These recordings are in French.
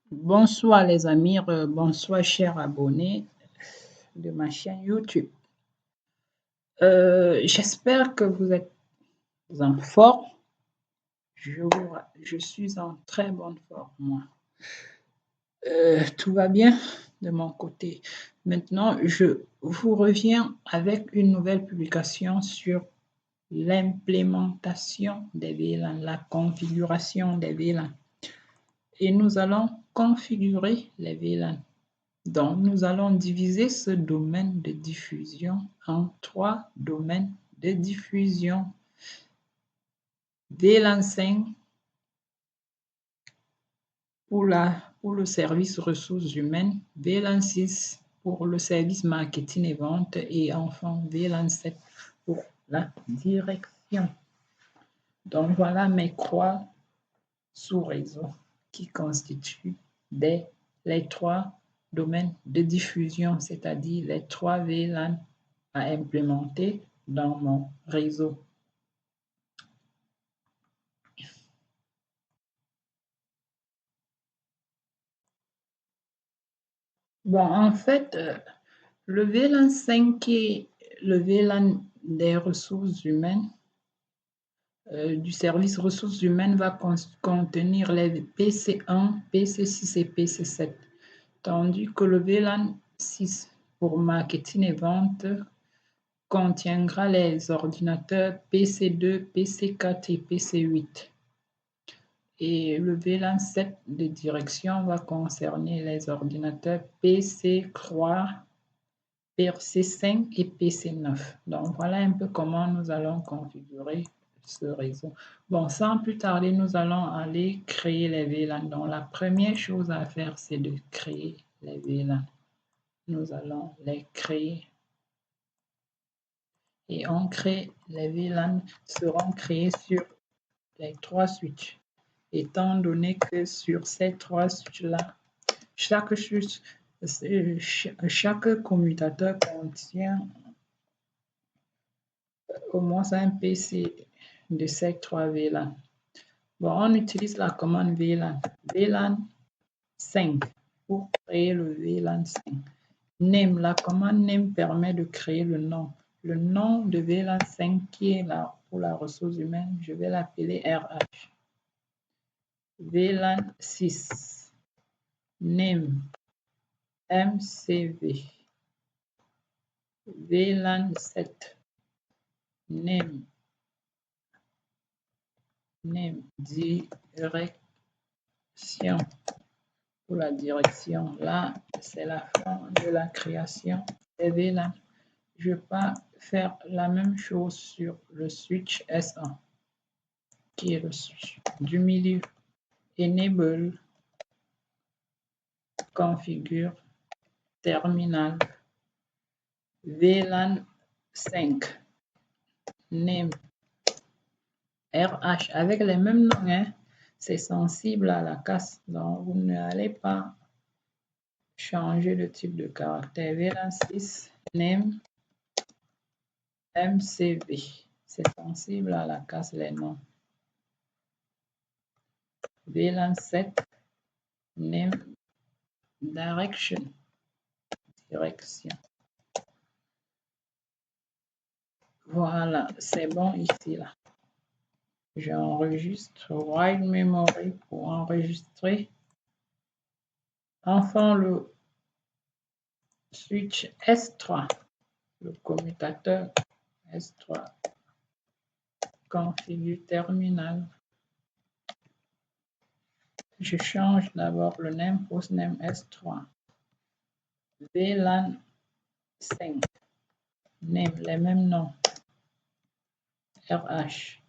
Bonsoir les amis, bonsoir chers abonnés de ma chaîne YouTube. J'espère que vous êtes en forme. Je suis en très bonne forme, moi. Tout va bien de mon côté. Maintenant, je vous reviens avec une nouvelle publication sur l'implémentation des VLAN, la configuration des VLAN. Et nous allons configurer les VLAN. Donc, nous allons diviser ce domaine de diffusion en 3 domaines de diffusion. VLAN 5 pour le service ressources humaines, VLAN 6 pour le service marketing et vente et enfin VLAN 7 pour la direction. Donc, voilà mes croix sous réseau qui constituent les 3 domaines de diffusion, c'est-à-dire les 3 VLAN à implémenter dans mon réseau. Bon, en fait, le VLAN 5 qui est le VLAN des ressources humaines, du service ressources humaines va contenir les PC1, PC6 et PC7, tandis que le VLAN 6 pour marketing et vente contiendra les ordinateurs PC2, PC4 et PC8. Et le VLAN 7 de direction va concerner les ordinateurs PC3, PC5 et PC9. Donc voilà un peu comment nous allons configurer ce réseau. Bon, sans plus tarder, nous allons aller créer les VLAN. Donc la première chose à faire, c'est de créer les VLAN. Nous allons les créer. Et on crée, les VLAN seront créés sur les 3 switches. Étant donné que sur ces 3 switches-là, chaque commutateur contient au moins un PC de ces 3 VLAN. Bon, on utilise la commande VLAN, VLAN 5 pour créer le VLAN 5. Name, la commande name permet de créer le nom. Le nom de VLAN 5 qui est là pour la ressource humaine, je vais l'appeler RH. VLAN 6, name MCV. VLAN 7, name direction. Pour la direction, là, c'est la fin de la création des VLAN. Je vais pas faire la même chose sur le switch S1, qui est le switch du milieu. Enable, configure, terminal, VLAN 5, name, RH, avec les mêmes noms, hein. C'est sensible à la casse, donc vous n'allez pas changer de type de caractère. VLAN 6, name, MCV, c'est sensible à la casse les noms. VLAN 7, name, direction. Voilà, c'est bon ici, là. J'enregistre write memory pour enregistrer. Enfin, le switch S3, le commutateur S3, configure terminal. Je change d'abord le name postname S3. VLAN 5, name, les mêmes noms. RH.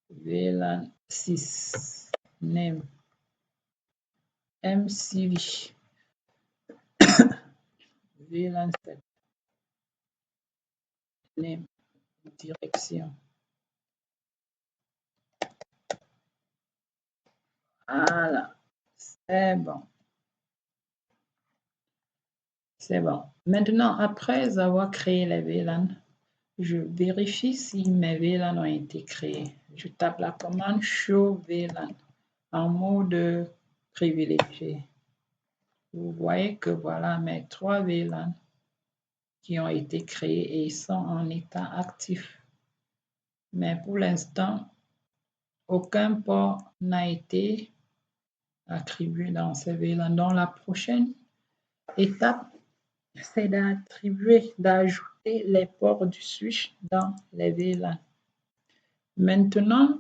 VLAN 6, name, MCV. VLAN 7, name, direction. Voilà, c'est bon. C'est bon. Maintenant, après avoir créé les VLAN, je vérifie si mes VLAN ont été créés. Je tape la commande show VLAN en mode privilégié. Vous voyez que voilà mes 3 VLAN qui ont été créés et sont en état actif. Mais pour l'instant, aucun port n'a été attribué dans ces VLAN. Donc la prochaine étape, c'est d'ajouter les ports du switch dans les VLAN. Maintenant,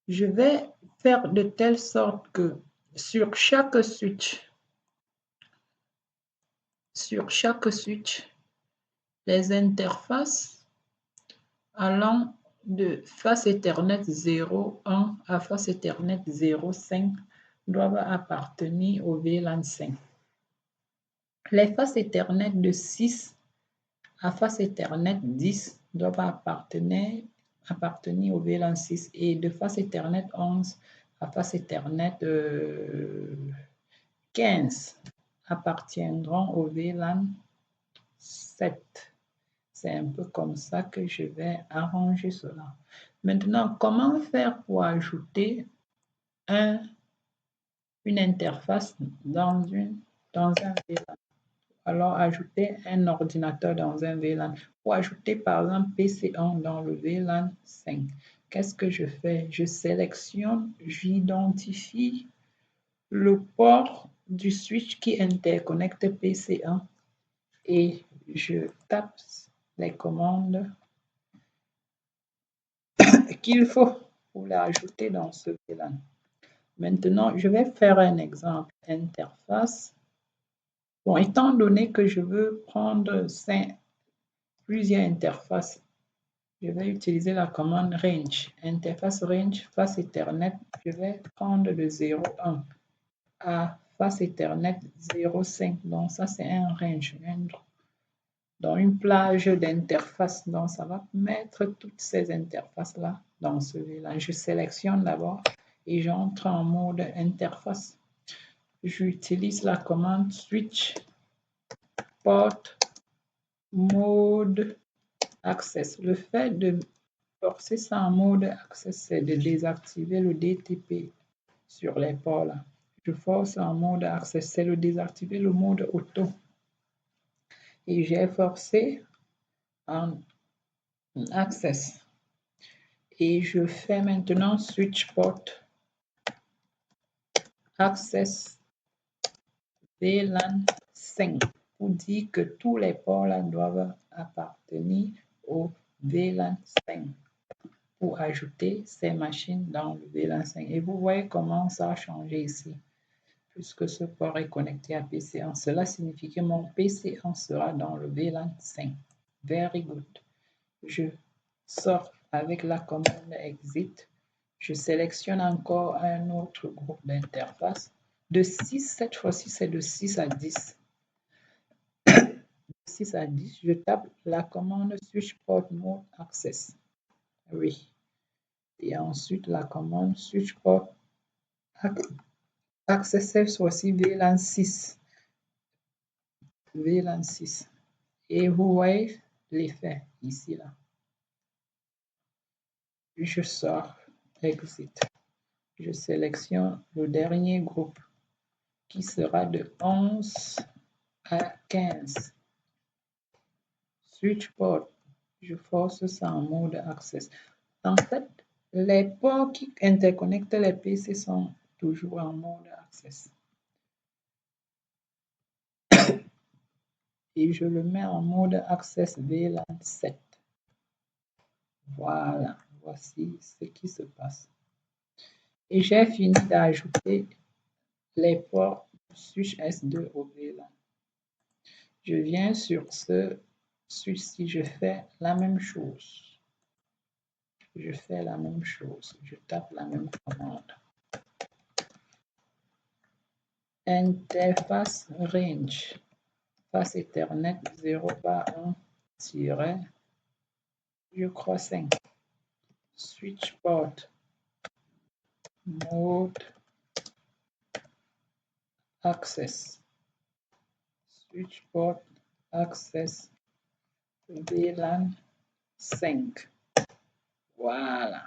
je vais faire de telle sorte que sur chaque switch, les interfaces allant de face Ethernet 0.1 à face Ethernet 0.5 doivent appartenir au VLAN 5. Les faces Ethernet de 6 à face Ethernet 10 doivent appartenir au VLAN 6 et de face Ethernet 11 à face Ethernet 15 appartiendront au VLAN 7. C'est un peu comme ça que je vais arranger cela. Maintenant, comment faire pour ajouter une interface dans un VLAN? Alors, ajouter un ordinateur dans un VLAN. Pour ajouter, par exemple, PC1 dans le VLAN 5. Qu'est-ce que je fais? Je sélectionne, j'identifie le port du switch qui interconnecte PC1 et je tape les commandes qu'il faut pour l'ajouter dans ce VLAN. Maintenant, je vais faire un exemple interface. Bon, étant donné que je veux prendre plusieurs interfaces, je vais utiliser la commande range. Interface range, face Ethernet, je vais prendre de 0.1 à face Ethernet 0.5. Donc, ça, c'est un range. Dans une plage d'interfaces. Donc, ça va mettre toutes ces interfaces-là dans ce VLAN. Je sélectionne d'abord et j'entre en mode interface. J'utilise la commande switch port mode access. Le fait de forcer ça en mode access, c'est de désactiver le DTP sur les ports là. Je force en mode access, c'est de désactiver le mode auto. Et j'ai forcé en access. Et je fais maintenant switch port access VLAN 5 pour dire que tous les ports là doivent appartenir au VLAN 5 pour ajouter ces machines dans le VLAN 5. Et vous voyez comment ça a changé ici. Puisque ce port est connecté à PC1, cela signifie que mon PC1 sera dans le VLAN 5. Very good. Je sors avec la commande exit. Je sélectionne encore un autre groupe d'interfaces. De 6, cette fois-ci, c'est de 6 à 10. De 6 à 10, je tape la commande switch port mode access. Oui. Et ensuite, la commande switch port access, cette fois-ci, VLAN 6. VLAN 6. Et vous voyez l'effet ici, là. Je sors, exit. Je sélectionne le dernier groupe qui sera de 11 à 15. Switch port, je force ça en mode access. En fait, les ports qui interconnectent les PC sont toujours en mode access. Et je le mets en mode access VLAN 7. Voilà, voici ce qui se passe. Et j'ai fini d'ajouter les ports switch S2 au VLAN. Je viens sur ce switch-ci, je fais la même chose. Je fais la même chose. Je tape la même commande. Interface range. Face Ethernet 0.1 je crois 5. Switch port mode access. Switch port access VLAN 5. Voilà.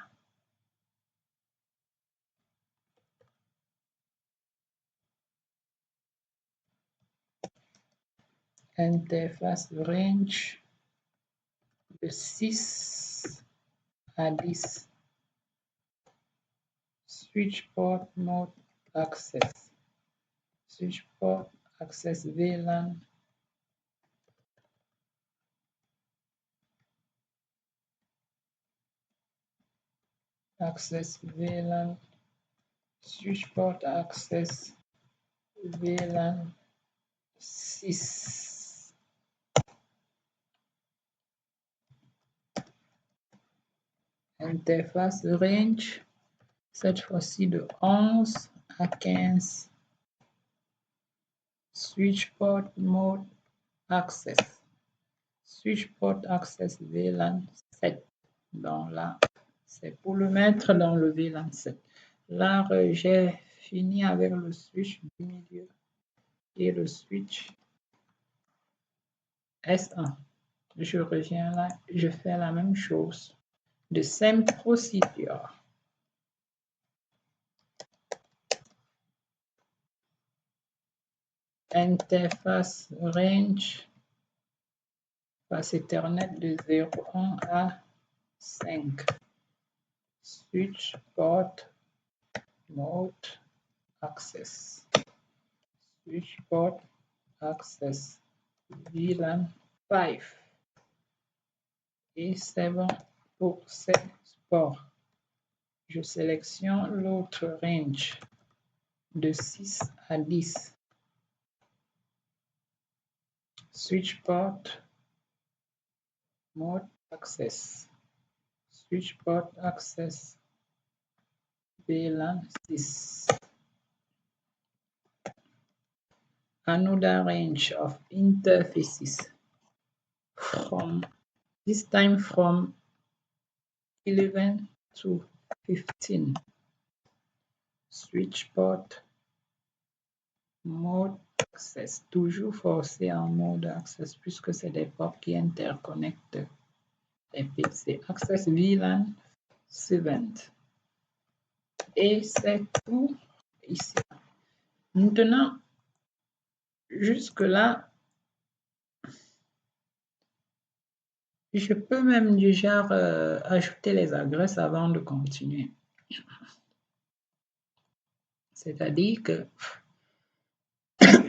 interface range de 6 à 10. Switch port mode access. Switch port access VLAN. Access VLAN. Switch port access VLAN 6. Interface range, cette fois-ci de 11 à 15. Switch port mode access. Switch port access VLAN 7. Donc là, c'est pour le mettre dans le VLAN 7. Là, j'ai fini avec le switch du milieu et le switch S1. Je reviens là, je fais la même chose. The same procedure. Interface range, passe Ethernet de 0,1 à 5. Switch port mode access. Switch port access VLAN 5. Et c'est bon pour ce port. Je sélectionne l'autre range de 6 à 10. Switch port mode access. Switch port access VLAN 6. Another range of interfaces from this time from 11 to 15. Switch port mode access, toujours forcé en mode access puisque c'est des ports qui interconnectent les PC. Access VLAN 7. Et c'est tout ici. Maintenant, jusque-là, je peux même déjà ajouter les adresses avant de continuer. C'est-à-dire que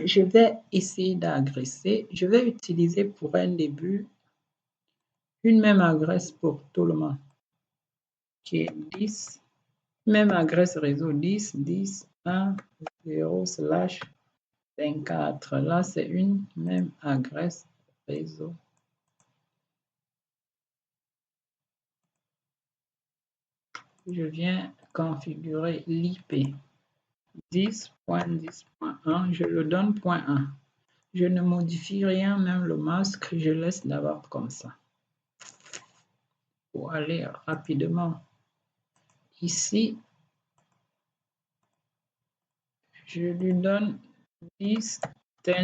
je vais essayer d'agresser. Je vais utiliser pour un début une même adresse pour tout le monde, qui est 10, même adresse réseau 10, 10, 1, 0, slash 24. Là, c'est une même adresse réseau. Je viens configurer l'IP 10.10.1, je le donne .1. Je ne modifie rien, même le masque, je laisse d'abord comme ça. Pour aller rapidement ici, je lui donne 10, 10,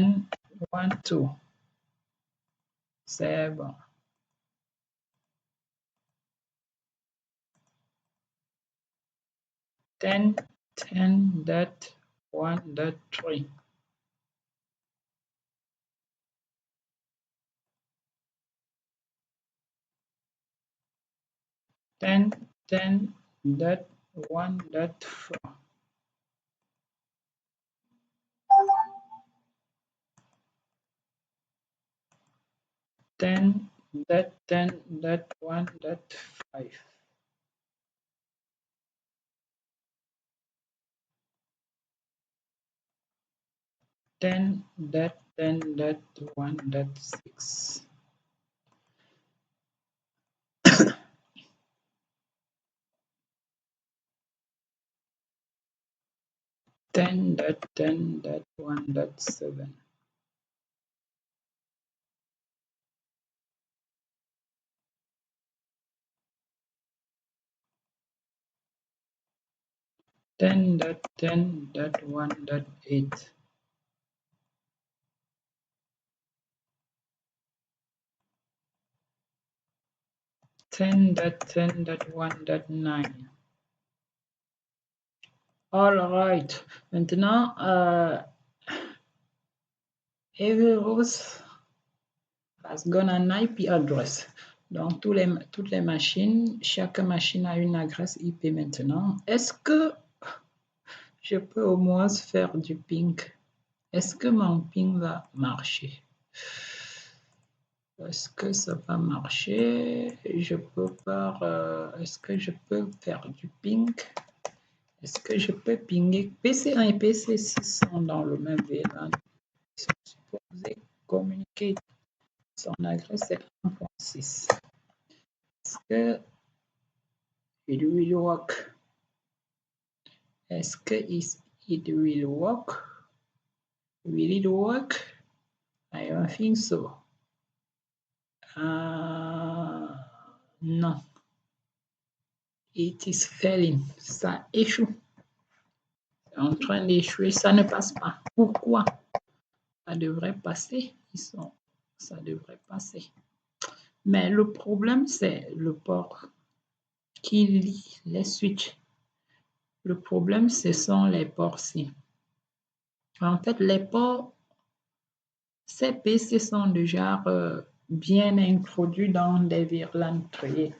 1, 2. C'est bon. 10, 10.1.3. 10.1.4. 10.1.5. 10.1.6. 10.10.1.7. 10.10.1.8. 10.10.1.9. All right. Maintenant, Everus has got an IP address. Donc, toutes les machines, chaque machine a une adresse IP maintenant. Est-ce que je peux au moins faire du ping? Est-ce que mon ping va marcher? Est-ce que ça va marcher? Je peux pas. Est-ce que je peux faire du ping? Est-ce que je peux pinguer? PC1 et PC6 sont dans le même VLAN. Ils sont supposés communiquer. Son adresse est 1.6. Est-ce que it will work? Est-ce que it will work? Will it work? I don't think so. Non. It is failing. Ça échoue. C'est en train d'échouer. Ça ne passe pas. Pourquoi? Ça devrait passer. Ça devrait passer. Mais le problème, c'est le port qui lie les switches. Le problème, ce sont les ports-ci. En fait, les ports, ces PC sont déjà bien introduits dans des VLAN créés.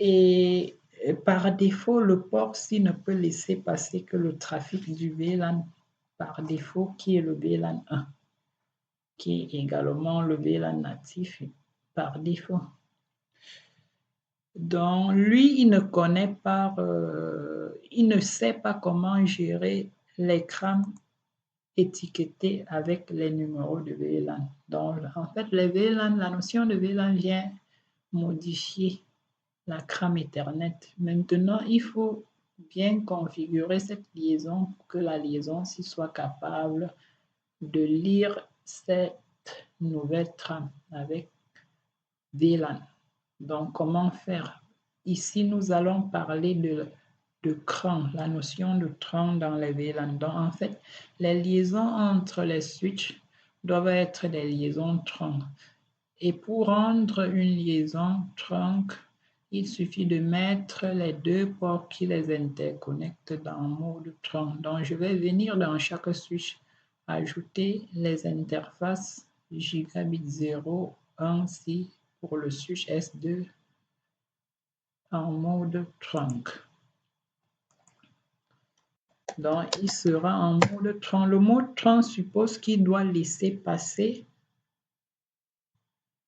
Et par défaut, le port-ci ne peut laisser passer que le trafic du VLAN par défaut, qui est le VLAN 1, qui est également le VLAN natif par défaut. Donc, lui, il ne connaît pas, il ne sait pas comment gérer l'écran étiqueté avec les numéros de VLAN. Donc, en fait, les VLAN, la notion de VLAN vient modifier la crame Ethernet. Maintenant, il faut bien configurer cette liaison pour que la liaison soit capable de lire cette nouvelle trame avec VLAN. Donc, comment faire? Ici, nous allons parler de cran, la notion de cran dans les VLAN. Donc, en fait, les liaisons entre les switches doivent être des liaisons trunk. Et pour rendre une liaison trunk, il suffit de mettre les deux ports qui les interconnectent dans mode trunk. Donc, je vais venir dans chaque switch ajouter les interfaces gigabit 0, 1, 6 pour le switch S2 en mode trunk. Donc, il sera en mode trunk. Le mode trunk suppose qu'il doit laisser passer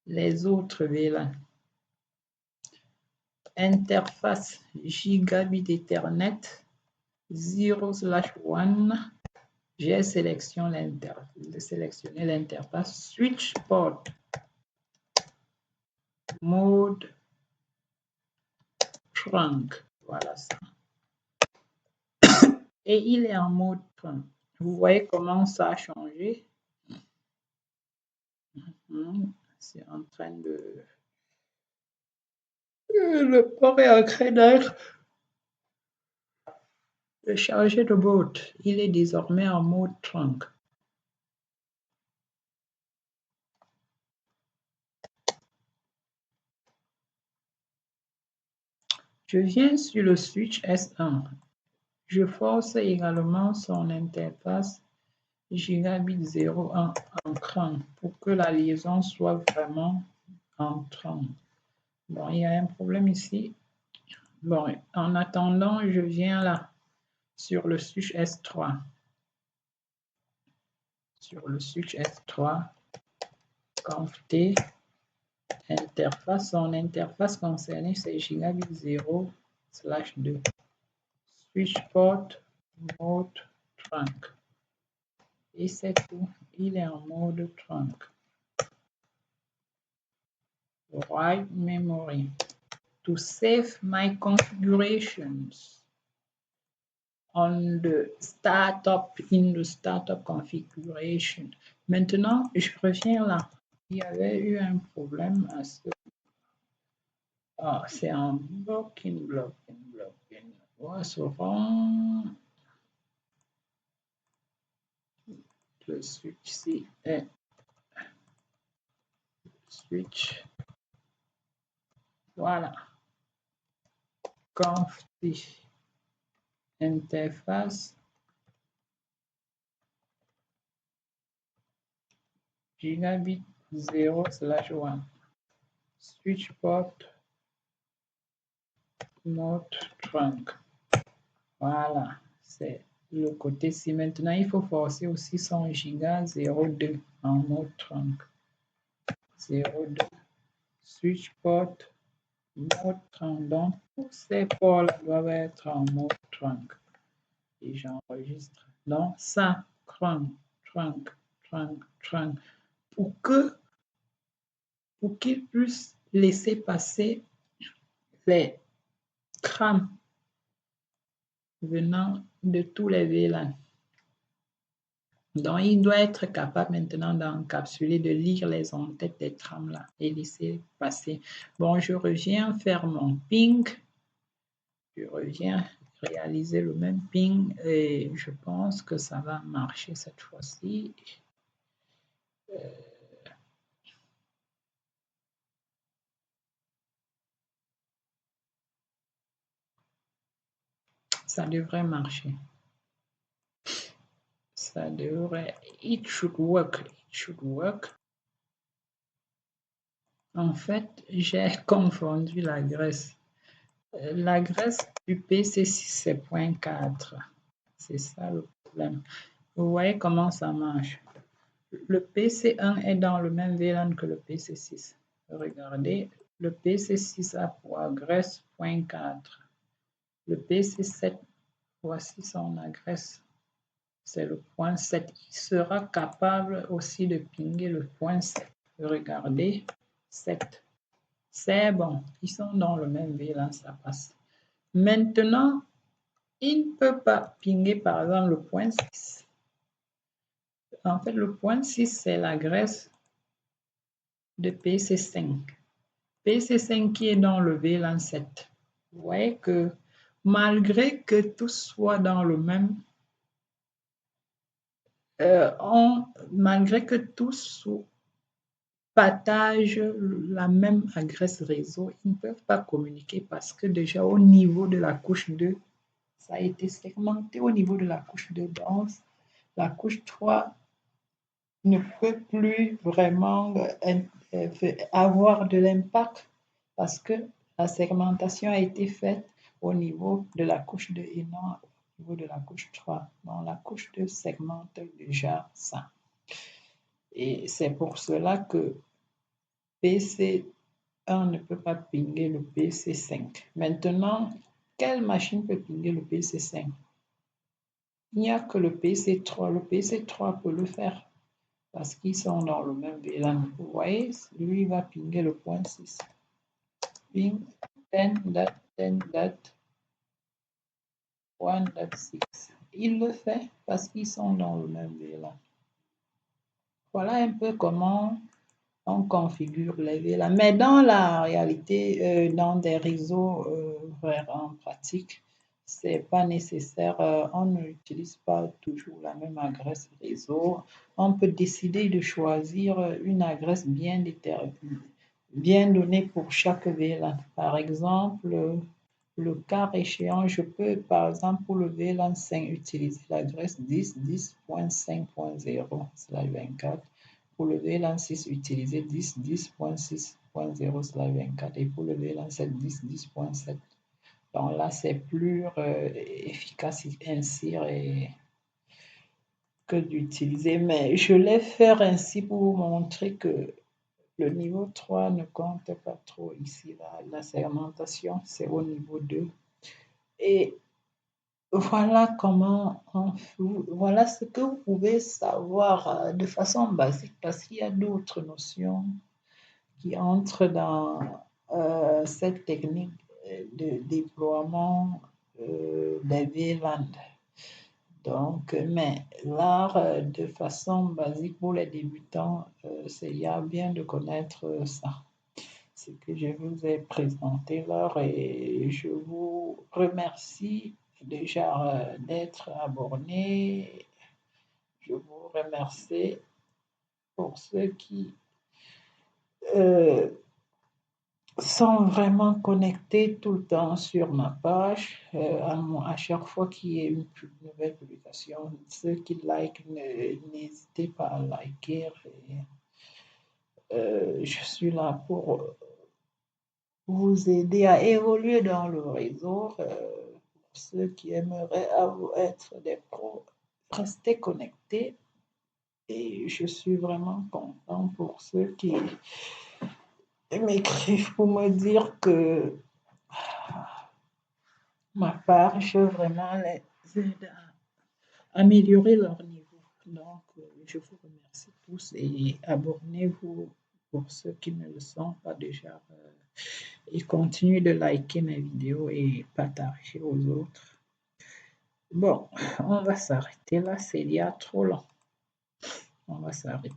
les autres VLAN. Interface gigabit Ethernet 0/1. J'ai sélectionné l'interface switch port mode trunk. Voilà ça. Et il est en mode trunk. Vous voyez comment ça a changé? C'est en train de... Le port est en train d'être chargé de boot. Il est désormais en mode trunk. Je viens sur le switch S1. Je force également son interface gigabit 0 en cran pour que la liaison soit vraiment en trunk. Bon, il y a un problème ici. Bon, en attendant, je viens là, sur le switch S3. Sur le switch S3, conf-t, interface, son interface concernée, c'est gigabit 0/2. Switch port mode trunk. Et c'est tout. Il est en mode trunk. Write memory to save my configurations on the startup, in the startup configuration. Maintenant, je reviens là. Il y avait eu un problème à ce... Ah, c'est un blocking. Voilà, souvent, le switch ici est switch. Voilà. Conf interface gigabit 0/1. Switch port mode trunk. Voilà, c'est le côté-ci. Maintenant, il faut forcer aussi son giga 02 en mode trunk. 02. Switch port mode trunk. Donc, tous ces ports-là doivent être en mode trunk. Et j'enregistre. Donc, ça, trunk, trunk, trunk, trunk. Pour qu'il puisse laisser passer les trames venant de tous les VLAN. Donc, il doit être capable maintenant d'encapsuler, de lire les en-têtes des trames là et laisser passer. Bon, je reviens faire mon ping. Je reviens réaliser le même ping et je pense que ça va marcher cette fois-ci. Ça devrait marcher. Ça devrait. It should work. It should work. En fait, j'ai confondu l'adresse. L'adresse du PC6, c'est .4. C'est ça le problème. Vous voyez comment ça marche. Le PC1 est dans le même VLAN que le PC6. Regardez, le PC6 a pour adresse .4. Le PC7, voici son adresse. C'est le .7. Il sera capable aussi de pinguer le .7. Regardez, 7. C'est bon, ils sont dans le même VLAN, ça passe. Maintenant, il ne peut pas pinguer par exemple le .6. En fait, le .6, c'est l'adresse de PC5. PC5 qui est dans le VLAN 7. Vous voyez que malgré que tout soit dans le même, malgré que tous partagent la même adresse réseau, ils ne peuvent pas communiquer parce que déjà au niveau de la couche 2, ça a été segmenté au niveau de la couche 2. Donc, la couche 3 ne peut plus vraiment avoir de l'impact parce que la segmentation a été faite au niveau de la couche 2 et non au niveau de la couche 3. Donc, la couche 2 segmente déjà ça. Et c'est pour cela que PC1 ne peut pas pinguer le PC5. Maintenant, quelle machine peut pinguer le PC5? Il n'y a que le PC3. Le PC3 peut le faire parce qu'ils sont dans le même VLAN. Vous voyez, lui va pinguer le .6. Ping 10.10.1.6. Il le fait parce qu'ils sont dans le même VLAN. Voilà un peu comment on configure les VLAN. Mais dans la réalité, dans des réseaux vraiment pratiques, c'est pas nécessaire. On n'utilise pas toujours la même adresse réseau. On peut décider de choisir une adresse bien déterminée, bien donnée pour chaque VLAN. Par exemple, le cas échéant, je peux, par exemple, pour le VLAN 5, utiliser l'adresse 10.10.5.0/24. Pour le VLAN 6, utiliser 10.10.6.0/24 et pour le VLAN 7, 10.10.7. Donc là, c'est plus efficace ainsi que d'utiliser, mais je l'ai fait ainsi pour vous montrer que le niveau 3 ne compte pas trop ici. La segmentation, c'est au niveau 2. Et voilà comment voilà ce que vous pouvez savoir de façon basique parce qu'il y a d'autres notions qui entrent dans cette technique de déploiement des VLAN. Donc, mais là, de façon basique pour les débutants, il y a bien de connaître ça. Ce que je vous ai présenté là et je vous remercie déjà d'être abonné. Je vous remercie pour ceux qui sont vraiment connectés tout le temps sur ma page. À chaque fois qu'il y a une nouvelle publication, ceux qui like, n'hésitez pas à liker. Je suis là pour vous aider à évoluer dans le réseau. Pour ceux qui aimeraient être des pros, restez connectés. Et je suis vraiment content pour ceux qui m'écrivent pour me dire que ma page vraiment les aide à améliorer leur niveau. Donc, je vous remercie tous et abonnez-vous pour ceux qui ne le sont pas déjà. Et continuez de liker mes vidéos et partager aux autres. Bon, on va s'arrêter là, c'est déjà trop long. On va s'arrêter.